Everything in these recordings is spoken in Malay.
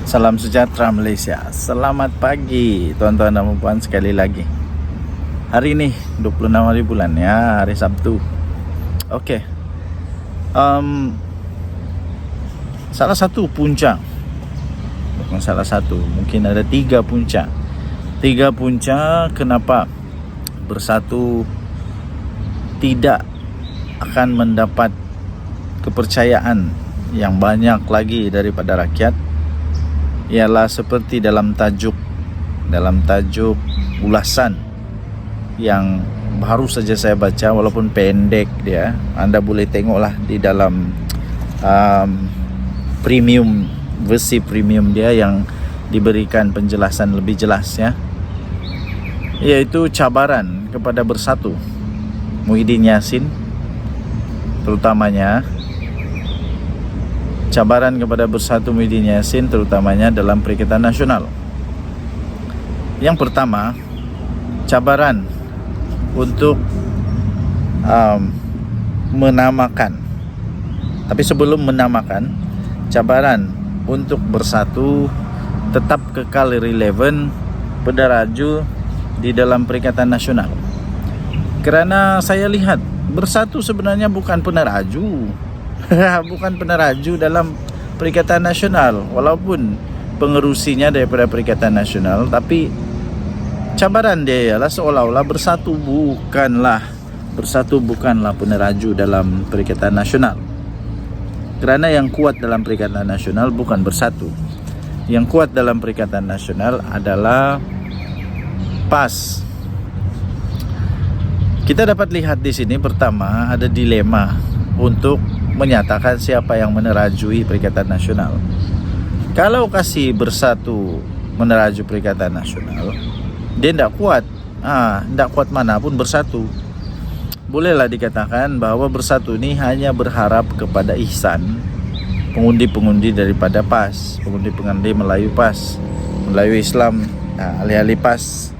Salam sejahtera Malaysia. Selamat pagi tuan-tuan dan puan sekali lagi. Hari ini 26 hari bulan ya, hari Sabtu. Okey. Salah satu puncak, bukan salah satu, mungkin ada 3 puncak. 3 puncak kenapa Bersatu tidak akan mendapat kepercayaan yang banyak lagi daripada rakyat. Ialah seperti dalam tajuk ulasan yang baru saja saya baca, walaupun pendek dia. Anda boleh tengoklah di dalam premium, versi premium dia yang diberikan penjelasan lebih jelas ya, iaitu cabaran kepada Bersatu Muhyiddin Yassin, terutamanya cabaran kepada Bersatu Muhyiddin Yassin terutamanya dalam Perikatan Nasional. Yang pertama, cabaran untuk menamakan, tapi sebelum menamakan, cabaran untuk Bersatu tetap kekal relevan peneraju di dalam Perikatan Nasional. Kerana saya lihat Bersatu sebenarnya bukan peneraju bukan peneraju dalam Perikatan Nasional, walaupun pengerusinya daripada Perikatan Nasional, tapi cabaran dia ialah seolah-olah Bersatu bukanlah peneraju dalam Perikatan Nasional. Kerana yang kuat dalam Perikatan Nasional bukan Bersatu. Yang kuat dalam Perikatan Nasional adalah PAS. Kita dapat lihat di sini, pertama ada dilema untuk menyatakan siapa yang menerajui Perikatan Nasional. Kalau kasih Bersatu meneraju Perikatan Nasional, dia tidak kuat. Tidak kuat manapun Bersatu. Bolehlah dikatakan bahawa Bersatu ini hanya berharap kepada ihsan pengundi-pengundi daripada PAS, pengundi-pengundi Melayu PAS, Melayu Islam, alih-alih PAS.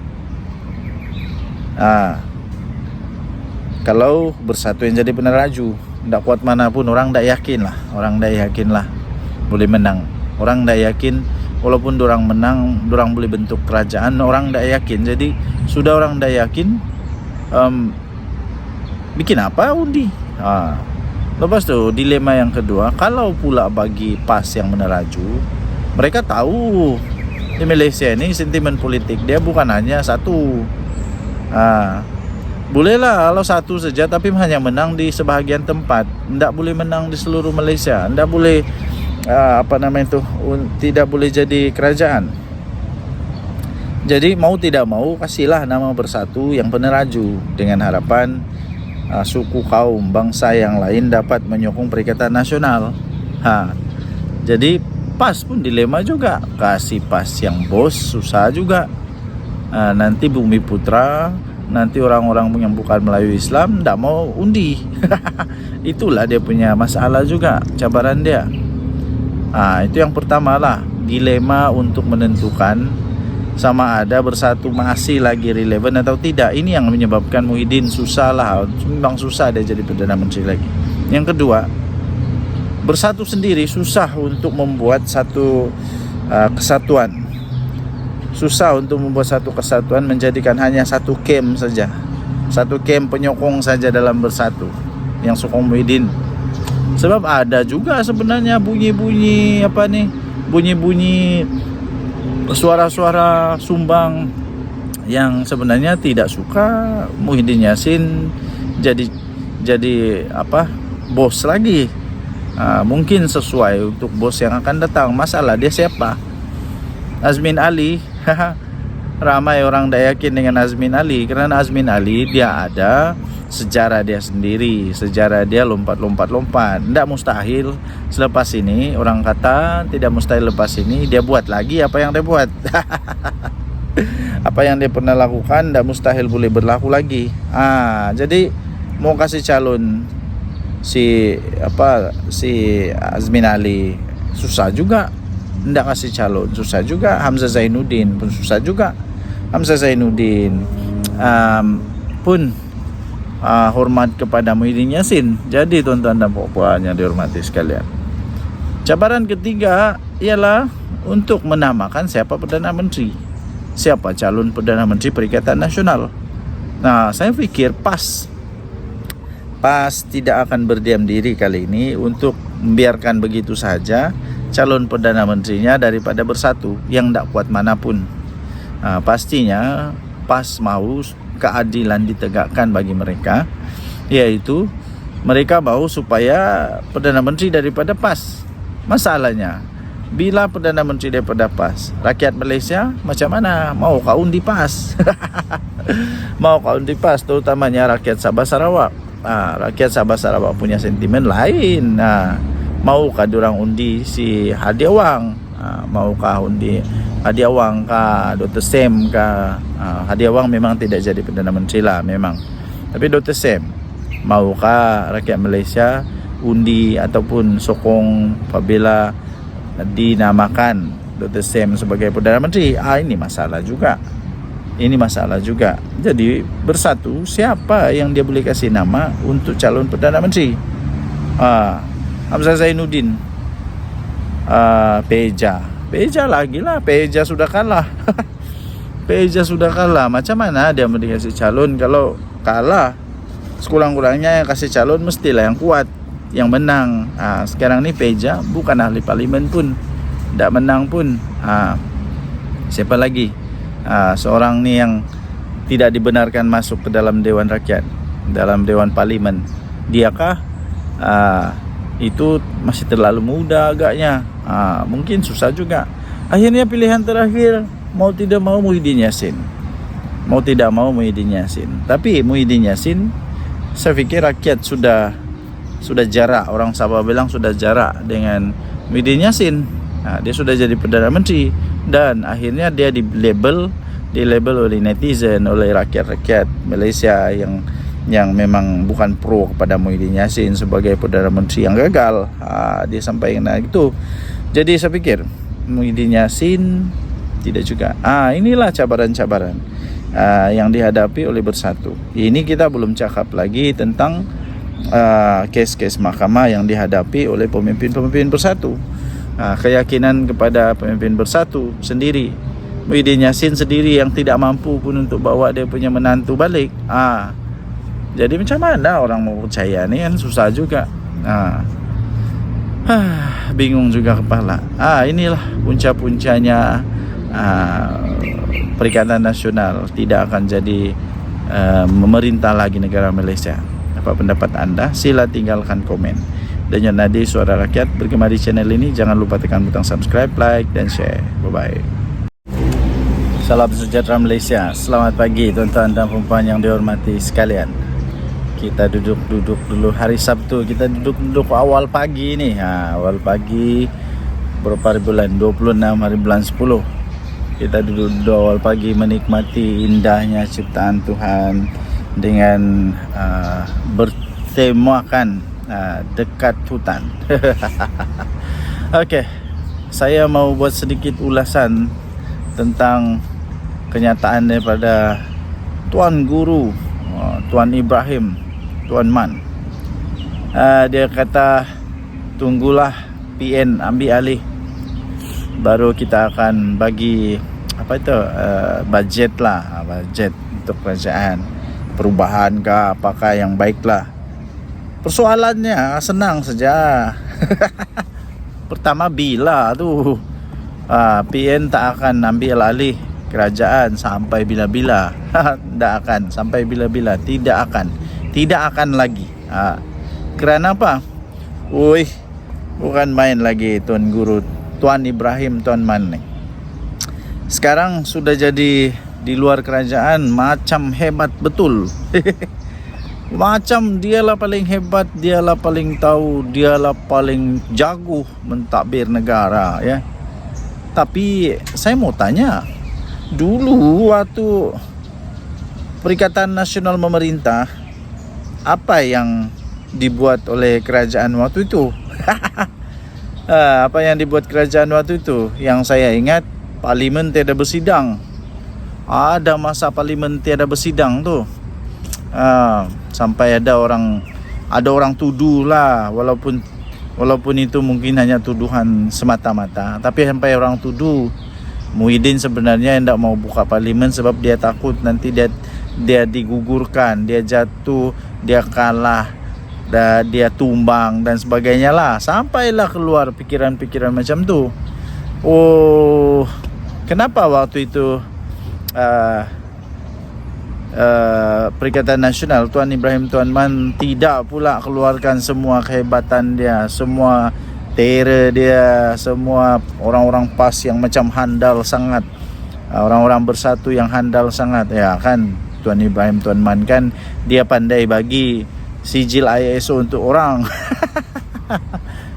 Kalau Bersatu yang jadi peneraju, tidak kuat manapun, orang tidak yakin lah boleh menang. Orang tidak yakin, walaupun orang menang, orang boleh bentuk kerajaan, orang tidak yakin. Jadi sudah orang tidak yakin, bikin apa undi. Lepas tu dilema yang kedua, kalau pula bagi PAS yang meneraju, mereka tahu di Malaysia ini sentimen politik dia bukan hanya satu. Bolehlah kalau satu saja, tapi hanya menang di sebahagian tempat, tidak boleh menang di seluruh Malaysia, tidak boleh tidak boleh jadi kerajaan. Jadi mau tidak mau kasihlah nama Bersatu yang peneraju, dengan harapan suku, kaum, bangsa yang lain dapat menyokong Perikatan Nasional. Jadi PAS pun dilema juga, kasih PAS yang bos susah juga. Nanti Bumi Putra, nanti orang-orang yang bukan Melayu Islam tidak mau undi. Itulah dia punya masalah juga, cabaran dia. Itu yang pertama lah, dilema untuk menentukan sama ada Bersatu masih lagi relevan atau tidak. Ini yang menyebabkan Muhyiddin susah lah, memang susah dia jadi Perdana Menteri lagi. Yang kedua, Bersatu sendiri susah untuk membuat satu kesatuan. Susah untuk membuat satu kesatuan, menjadikan hanya satu camp saja, satu camp penyokong saja dalam Bersatu yang sokong Muhyiddin. Sebab ada juga sebenarnya bunyi-bunyi suara-suara sumbang yang sebenarnya tidak suka Muhyiddin Yassin jadi bos lagi. Mungkin sesuai untuk bos yang akan datang. Masalah dia siapa? Azmin Ali. Ramai orang tidak yakin dengan Azmin Ali, kerana Azmin Ali dia ada sejarah dia sendiri, sejarah dia lompat. Tidak mustahil selepas ini, orang kata tidak mustahil lepas ini dia buat lagi apa yang dia buat. Apa yang dia pernah lakukan tidak mustahil boleh berlaku lagi. Jadi mau kasih calon si Azmin Ali susah juga. Tidak kasih calon susah juga. Hamzah Zainuddin pun susah juga. Hamzah Zainuddin pun hormat kepada Muhyiddin Yassin. Jadi tuan-tuan dan puan yang dihormati sekalian, cabaran ketiga ialah untuk menamakan siapa Perdana Menteri, siapa calon Perdana Menteri Perikatan Nasional. Nah, saya pikir PAS tidak akan berdiam diri kali ini untuk membiarkan begitu saja calon Perdana Menterinya daripada bersatu yang tak kuat manapun. Pastinya PAS mau keadilan ditegakkan bagi mereka, yaitu mereka mau supaya Perdana Menteri daripada PAS. Masalahnya, bila Perdana Menteri daripada PAS, rakyat Malaysia macam mana? Mau kau undi PAS? Mau kau undi PAS, terutamanya rakyat Sabah Sarawak. Rakyat Sabah Sarawak punya sentimen lain. Maukah diorang undi si Hadiah Wang? Maukah undi Hadiah Wang kah, Dr. Sem kah? Hadiah Wang memang tidak jadi Perdana Menteri lah memang. Tapi Dr. Sem, maukah rakyat Malaysia undi ataupun sokong apabila dinamakan Dr. Sem sebagai Perdana Menteri? Ini masalah juga. Ini masalah juga. Jadi bersatu, siapa yang dia boleh kasih nama untuk calon Perdana Menteri? Hamzah Zainuddin, Peja lagi lah. Peja sudah kalah. Peja sudah kalah. Macam mana dia mau dikasih calon kalau kalah? Sekurang-kurangnya yang kasih calon mestilah yang kuat, yang menang. Sekarang ni Peja bukan ahli parlimen pun, tak menang pun. Siapa lagi? Seorang ni yang tidak dibenarkan masuk ke dalam Dewan Rakyat, dalam Dewan Parlimen. Diakah? Itu masih terlalu muda agaknya. Mungkin susah juga. Akhirnya pilihan terakhir, mau tidak mau Muhyiddin Yassin. Mau tidak mau Muhyiddin Yassin. Tapi Muhyiddin Yassin, saya fikir rakyat sudah jarak. Orang Sabah bilang sudah jarak dengan Muhyiddin Yassin. Dia sudah jadi Perdana Menteri dan akhirnya dia dilabel oleh netizen, oleh rakyat Malaysia yang memang bukan pro kepada Muhyiddin Yassin sebagai Perdana Menteri yang gagal. Dia sampaikan itu. Jadi saya fikir Muhyiddin Yassin tidak juga. Inilah cabaran-cabaran yang dihadapi oleh Bersatu. Ini kita belum cakap lagi tentang kes-kes mahkamah yang dihadapi oleh pemimpin-pemimpin Bersatu. Keyakinan kepada pemimpin Bersatu sendiri, Muhyiddin Yassin sendiri yang tidak mampu pun untuk bawa dia punya menantu balik. Jadi macam mana orang mau percaya ni kan, susah juga. Bingung juga kepala. Inilah punca-puncanya Perikatan Nasional tidak akan jadi memerintah lagi negara Malaysia. Apa pendapat anda? Sila tinggalkan komen. Dan yang Nadi Suara Rakyat bergema di channel ini. Jangan lupa tekan butang subscribe, like dan share. Bye-bye. Salam sejahtera Malaysia. Selamat pagi tuan-tuan dan puan yang dihormati sekalian. Kita duduk dulu hari Sabtu. Kita duduk awal pagi ni. Awal pagi berapa hari bulan? 26 hari bulan 10. Kita duduk awal pagi menikmati indahnya ciptaan Tuhan dengan bertemakan dekat hutan. Okey, saya mau buat sedikit ulasan tentang kenyataan daripada Tuan Guru, Tuan Ibrahim, Tuan Man. Dia kata tunggulah PN ambil alih, baru kita akan bagi budget lah, budget untuk kerajaan, perubahan ke apakah yang baiklah. Persoalannya senang saja. Pertama, bila tu PN tak akan ambil alih kerajaan sampai bila-bila. Tak akan sampai bila-bila, tidak akan lagi. Kerana apa? Bukan main lagi Tuan Guru, Tuan Ibrahim, Tuan Man ni. Sekarang sudah jadi di luar kerajaan macam hebat betul. Macam dialah paling hebat, dialah paling tahu, dialah paling jago mentadbir negara, ya. Tapi saya mau tanya, dulu waktu Perikatan Nasional memerintah, apa yang dibuat oleh kerajaan waktu itu? Apa yang dibuat kerajaan waktu itu? Yang saya ingat, parlimen tiada bersidang. Ada masa parlimen tiada bersidang tu. Sampai ada orang tuduh lah, walaupun Walaupun itu mungkin hanya tuduhan semata-mata, tapi sampai orang tuduh Muhyiddin sebenarnya tidak mau buka parlimen sebab dia takut nanti dia digugurkan, dia jatuh, dia kalah, dia tumbang dan sebagainya lah. Sampailah keluar pikiran-pikiran macam tu. Oh, kenapa waktu itu Perikatan Nasional Tuan Ibrahim Tuan Man tidak pula keluarkan semua kehebatan dia, semua terror dia, semua orang-orang PAS yang macam handal sangat, orang-orang bersatu yang handal sangat, ya kan? Tuan Ibrahim Tuan Man kan dia pandai bagi sijil ISO untuk orang.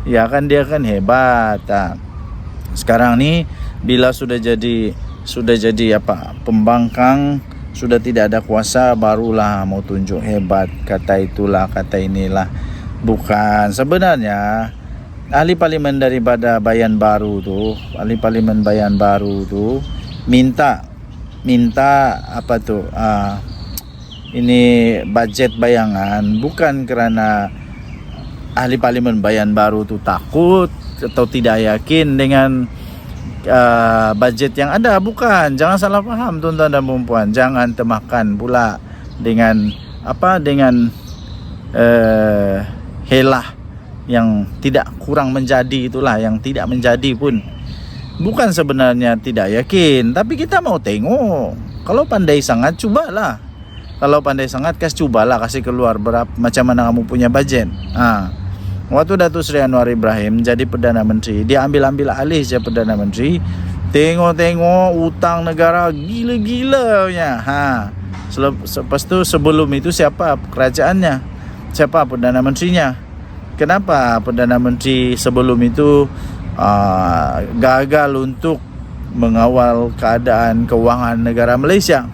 Ya kan, dia kan hebat. Sekarang ni bila sudah jadi apa, pembangkang, sudah tidak ada kuasa, barulah mau tunjuk hebat, kata itulah, kata inilah. Bukan, sebenarnya ahli parlimen daripada Bayan Baru tu, ahli parlimen Bayan Baru tu minta apa tu, ini bajet bayangan, bukan kerana ahli parlimen Bayan Baru tu takut atau tidak yakin dengan bajet yang ada, bukan. Jangan salah faham tuan-tuan dan puan-puan, jangan termakan pula dengan apa, dengan helah yang tidak kurang menjadi, itulah yang tidak menjadi pun. Bukan sebenarnya tidak yakin, tapi kita mau tengok. Kalau pandai sangat, cubalah. Kalau pandai sangat, cubalah kasih keluar berapa, macam mana kamu punya bajet. Waktu Datuk Seri Anwar Ibrahim jadi Perdana Menteri, dia ambil alih je Perdana Menteri. Tengok hutang negara gila-gilanya. Lepas tu sebelum itu siapa kerajaannya? Siapa Perdana Menterinya? Kenapa Perdana Menteri sebelum itu gagal untuk mengawal keadaan keuangan negara Malaysia?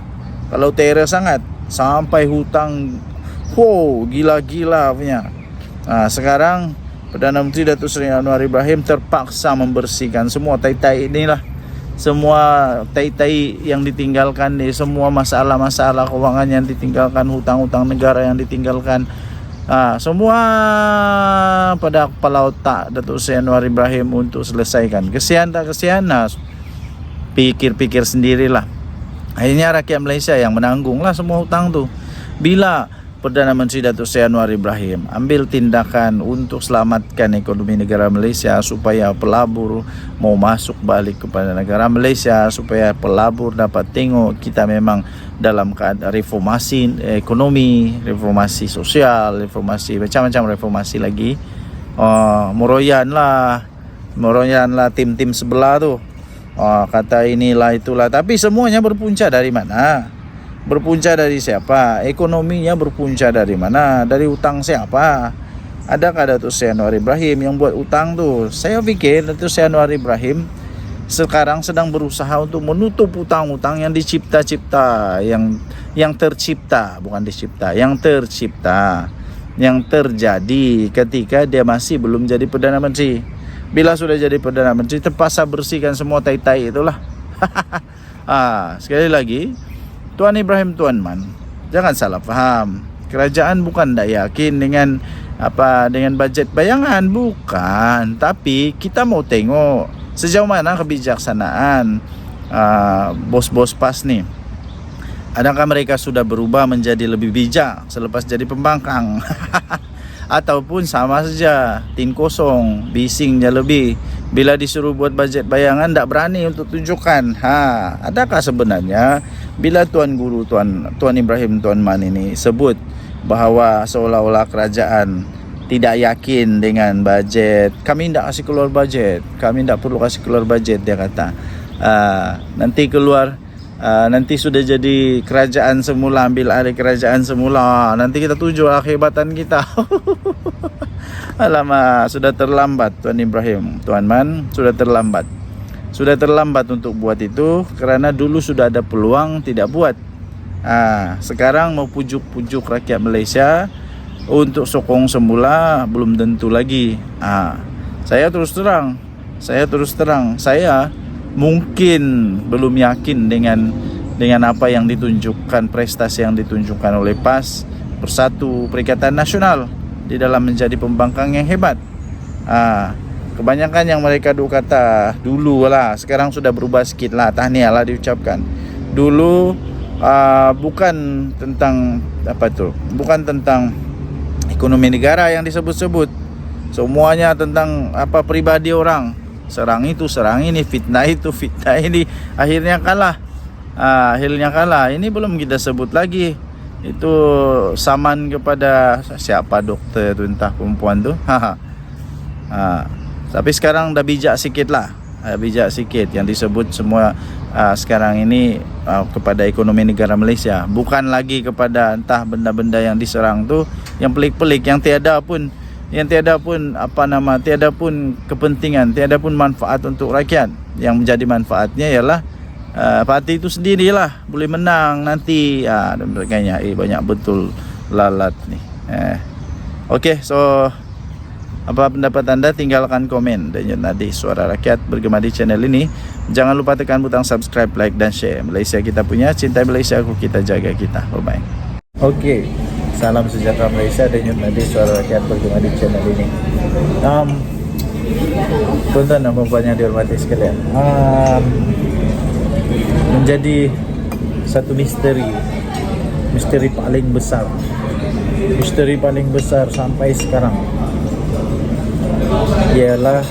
Kalau terror sangat, sampai hutang gila-gila punya. Sekarang Perdana Menteri Datuk Seri Anwar Ibrahim terpaksa membersihkan semua tai-tai inilah, semua tai-tai yang ditinggalkan, semua masalah-masalah keuangan yang ditinggalkan, hutang-hutang negara yang ditinggalkan, semua pada kepala otak Datuk Seri Anwar Ibrahim untuk selesaikan. Kesian tak kesian, pikir-pikir sendirilah. Akhirnya rakyat Malaysia yang menanggunglah semua hutang tu. Bila Perdana Menteri Datuk Seri Anwar Ibrahim ambil tindakan untuk selamatkan ekonomi negara Malaysia, supaya pelabur mau masuk balik kepada negara Malaysia, supaya pelabur dapat tengok kita memang dalam keadaan reformasi ekonomi, reformasi sosial, reformasi macam-macam reformasi lagi. Meroyanlah tim-tim sebelah tu. Kata inilah itulah, tapi semuanya berpunca dari mana? Berpunca dari siapa? Ekonominya berpunca dari mana? Dari hutang siapa? Adakah Datuk Seri Anwar Ibrahim yang buat hutang tu? Saya fikir Datuk Seri Anwar Ibrahim sekarang sedang berusaha untuk menutup hutang-hutang yang dicipta-cipta, yang tercipta, bukan dicipta, yang tercipta, yang terjadi ketika dia masih belum jadi Perdana Menteri. Bila sudah jadi Perdana Menteri, terpaksa bersihkan semua tai-tai itulah. Sekali lagi, Tuan Ibrahim Tuan Man, jangan salah faham. Kerajaan bukan tak yakin dengan bajet bayangan, bukan. Tapi kita mau tengok sejauh mana kebijaksanaan bos-bos PAS ni. Adakah mereka sudah berubah menjadi lebih bijak selepas jadi pembangkang? Ataupun sama saja, tin kosong, bisingnya lebih. Bila disuruh buat bajet bayangan, tak berani untuk tunjukkan. Adakah sebenarnya bila Tuan Guru Tuan Ibrahim Tuan Man ini sebut bahawa seolah-olah kerajaan tidak yakin dengan bajet, kami tidak kasih keluar bajet, kami tidak perlu kasih keluar bajet, dia kata. Nanti sudah jadi kerajaan semula, ambil alih kerajaan semula, nanti kita tunjuk kehebatan kita. Alamak, sudah terlambat Tuan Ibrahim Tuan Man, sudah terlambat untuk buat itu, kerana dulu sudah ada peluang tidak buat. Sekarang mau pujuk-pujuk rakyat Malaysia untuk sokong semula, belum tentu lagi. Saya terus terang, saya mungkin belum yakin dengan apa yang ditunjukkan, prestasi yang ditunjukkan oleh PAS Bersatu Perikatan Nasional di dalam menjadi pembangkang yang hebat. Kebanyakan yang mereka duk kata dulu lah, sekarang sudah berubah sikit lah, tahniah lah diucapkan. Dulu bukan tentang bukan tentang ekonomi negara yang disebut-sebut, semuanya tentang pribadi orang. Serang itu, serang ini, fitnah itu, fitnah ini, akhirnya kalah. Ini belum kita sebut lagi itu saman kepada siapa dokter tu, entah perempuan tu. Tapi sekarang dah bijak sikit lah, bijak sikit yang disebut semua sekarang ini kepada ekonomi negara Malaysia, bukan lagi kepada entah benda-benda yang diserang tu yang pelik-pelik, yang tiada pun tiada pun kepentingan, tiada pun manfaat untuk rakyat. Yang menjadi manfaatnya ialah parti itu sendirilah boleh menang nanti dan sebagainya. Banyak betul lalat ni. Okey, so apa pendapat anda? Tinggalkan komen. Dan nanti Suara Rakyat bergema di channel ini. Jangan lupa tekan butang subscribe, like dan share. Malaysia kita punya, cintai Malaysia aku, kita jaga kita. Bye bye. Okey, salam sejahtera Malaysia. Dan nanti Suara Rakyat bergema di channel ini. Tuan-tuan dan puan yang dihormati sekalian, menjadi satu misteri paling besar sampai sekarang ialah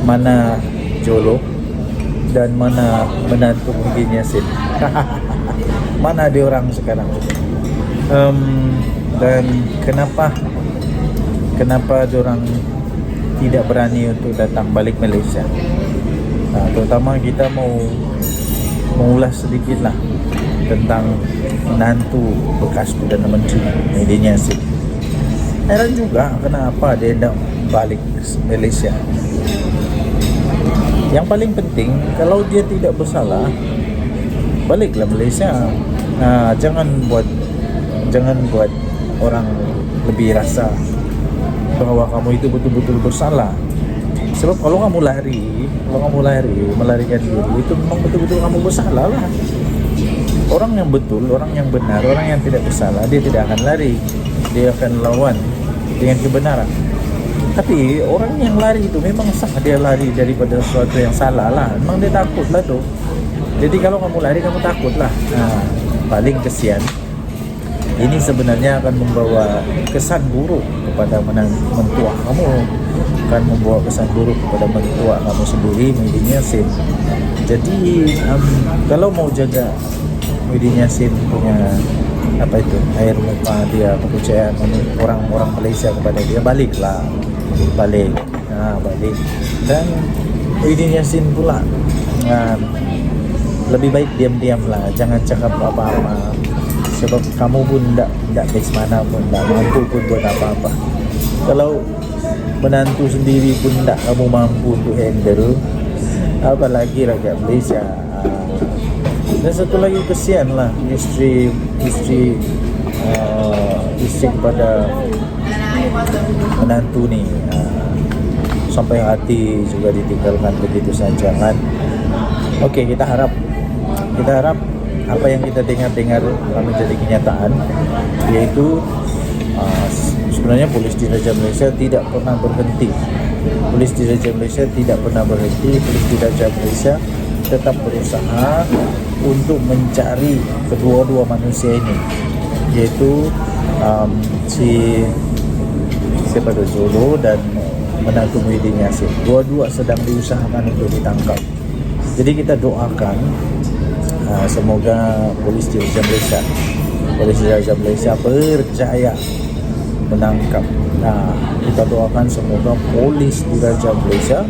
mana Jolo dan mana menantu Muhyiddin Yassin. Mana dia orang sekarang? Dan kenapa dia orang tidak berani untuk datang balik Malaysia? Terutama kita mau mengulas sedikit lah tentang menantu bekas Perdana Menteri Muhyiddin Yassin. Heran juga kenapa dia tidak balik Malaysia. Yang paling penting, kalau dia tidak bersalah, baliklah Malaysia. Jangan buat orang lebih rasa bahawa kamu itu betul-betul bersalah. Sebab kalau kamu melarikan diri, itu memang betul-betul kamu bersalah lah. Orang yang betul, orang yang benar, orang yang tidak bersalah, dia tidak akan lari, dia akan lawan dengan kebenaran. Tapi orang yang lari itu memang sah dia lari daripada sesuatu yang salah lah. Memang dia takut lah tu. Jadi kalau kamu lari, kamu takut lah. Paling kesian, ini sebenarnya akan membawa kesan buruk kepada mentua kamu, akan membawa kesan buruk kepada mentua kamu sendiri, Muhyiddin Yassin. Jadi kalau mau jaga Muhyiddin Yassin punya air muka dia, kepercayaan orang-orang Malaysia kepada dia, balik. Dan Muhyiddin Yassin pula lebih baik diam-diam lah, jangan cakap apa-apa. Sebab kamu pun tak best mana pun, tak mampu pun buat apa-apa. Kalau menantu sendiri pun tak kamu mampu untuk handle, apalagi rakyat Malaysia. Dan satu lagi kesian lah isteri kepada menantu ni, sampai hati juga ditinggalkan begitu saja kan. Okey, kita harap apa yang kita dengar akan menjadi kenyataan, yaitu sebenarnya polis di Raja Malaysia tidak pernah berhenti. Polis di Raja Malaysia tetap berusaha untuk mencari kedua-dua manusia ini, yaitu Jolo dan menantu Muhyiddin Yassin. Dua-dua sedang diusahakan untuk ditangkap. Jadi kita doakan semoga polis di Raja Malaysia berjaya menangkap. Kita doakan semoga polis di Raja Malaysia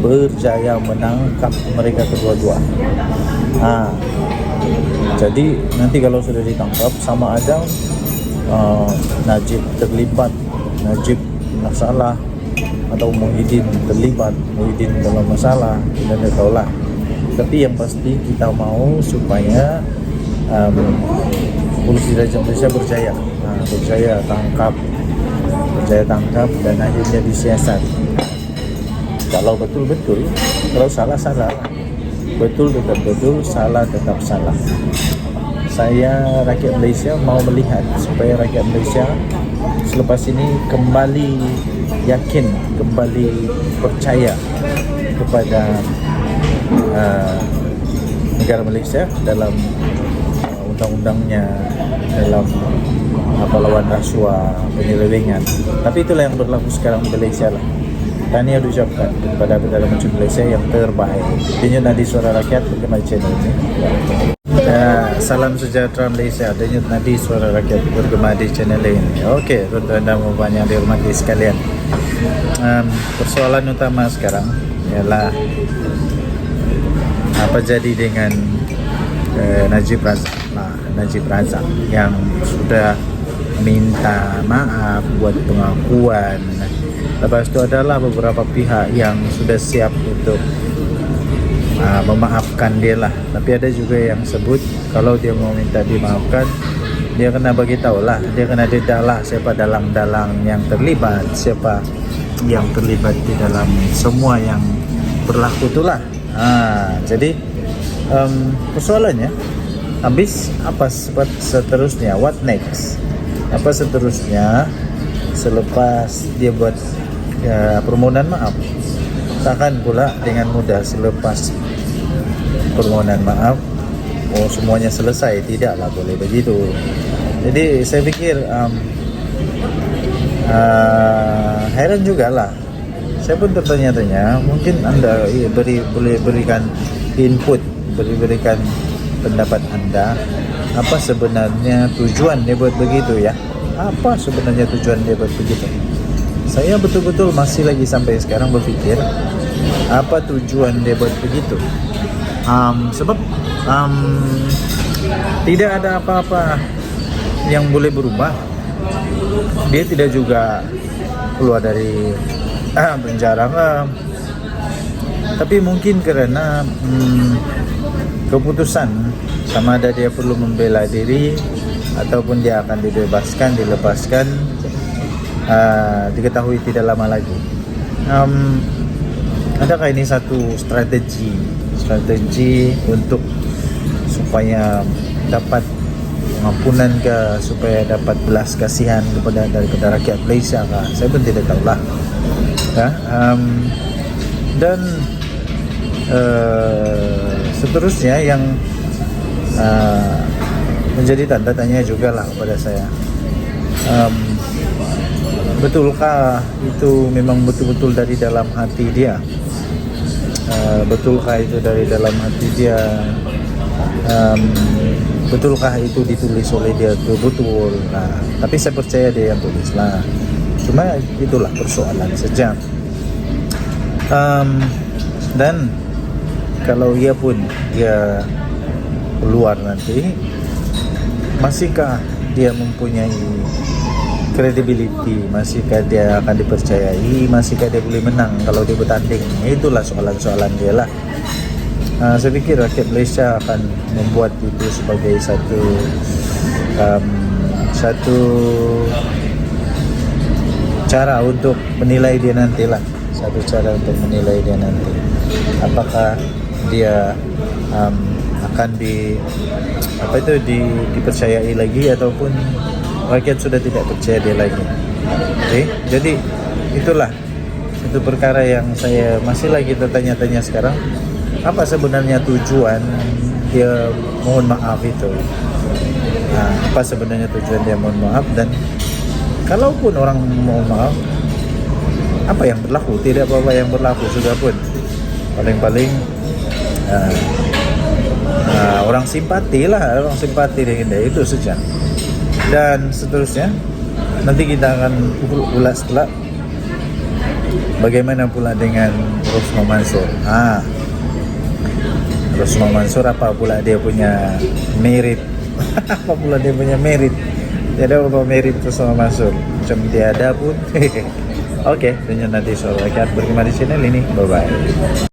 berjaya menangkap mereka kedua-dua. Jadi nanti kalau sudah ditangkap, sama ada Najib terlibat, Najib masalah, atau Muhyiddin terlibat, Muhyiddin dalam masalah, kita tidak tahulah. Tapi yang pasti kita mau supaya polisi Raja Malaysia berjaya tangkap dan akhirnya disiasat. Kalau betul-betul, kalau salah, betul tetap betul, salah tetap salah. Saya rakyat Malaysia mau melihat supaya rakyat Malaysia selepas ini kembali yakin, kembali percaya kepada negara Malaysia dalam undang-undangnya, dalam lawan rasuah, penyelewengan. Tapi itulah yang berlaku sekarang di Malaysia lah. Tahniah diucapkan kepada Perdana Menteri Malaysia yang terbaik. Denyut Nadi Suara Rakyat bergema di channel ini. Salam sejahtera Malaysia. Denyut Nadi Suara Rakyat bergema di channel ini. Okey, tuan-tuan dan puan yang dihormati sekalian. Persoalan utama sekarang ialah apa jadi dengan Najib Razak yang sudah minta maaf, buat pengakuan. Lepas itu adalah beberapa pihak yang sudah siap untuk memaafkan dia lah. Tapi ada juga yang sebut kalau dia mau minta dimaafkan, dia kena bagi tahu lah, dia kena dedah lah siapa dalang-dalang yang terlibat, siapa yang terlibat di dalam semua yang berlaku itulah. Jadi persoalannya, habis apa seterusnya? What next? Apa seterusnya selepas dia buat permohonan maaf? Takkan pula dengan mudah selepas permohonan maaf semuanya selesai. Tidaklah boleh begitu. Jadi saya fikir heran jugalah. Saya pun tertanya-tanya, mungkin anda boleh berikan input, berikan pendapat anda, apa sebenarnya tujuan dia buat begitu ya? Apa sebenarnya tujuan dia buat begitu? Saya betul-betul masih lagi sampai sekarang berfikir apa tujuan dia buat begitu. Sebab tidak ada apa-apa yang boleh berubah. Dia tidak juga keluar dari penjara, tapi mungkin kerana keputusan sama ada dia perlu membela diri ataupun dia akan dilepaskan diketahui tidak lama lagi. Adakah ini satu strategi untuk supaya dapat pengampunan ke, supaya dapat belas kasihan daripada rakyat Malaysia kah? Saya pun tidak tahulah. Dan seterusnya yang menjadi tanda tanya jugalah kepada saya, betulkah itu memang betul-betul dari dalam hati dia? Betulkah itu dari dalam hati dia? Betulkah itu ditulis oleh dia betul? Tapi saya percaya dia yang tulis lah. Cuma itulah persoalan saja. Dan kalau ia pun dia keluar nanti, masihkah dia mempunyai credibility, masihkah dia akan dipercayai, masihkah dia boleh menang kalau dia bertanding? Itulah soalan-soalan dia lah. Saya fikir rakyat Malaysia akan membuat itu sebagai satu cara untuk menilai dia nanti lah. Satu cara untuk menilai dia nanti, apakah dia akan dipercayai lagi ataupun rakyat sudah tidak percaya dia lagi. Jadi itulah itu perkara yang saya masih lagi tertanya-tanya sekarang. Apa sebenarnya tujuan dia mohon maaf itu? Apa sebenarnya tujuan dia mohon maaf? Dan kalaupun orang mohon maaf, apa yang berlaku? Tidak apa-apa yang berlaku sudah pun. Paling-paling orang simpati dengan dia, itu saja. Dan seterusnya nanti kita akan ulas pula bagaimana pula dengan Rosmah Mansur. Rosmah Mansur apa pula dia punya merit? Apa pula dia punya merit? Tidak apa merit Rosmah Mansur, macam dia ada pun. Oke, Denyut Nadi Suara Rakyat bergema di channel ini. Bye bye.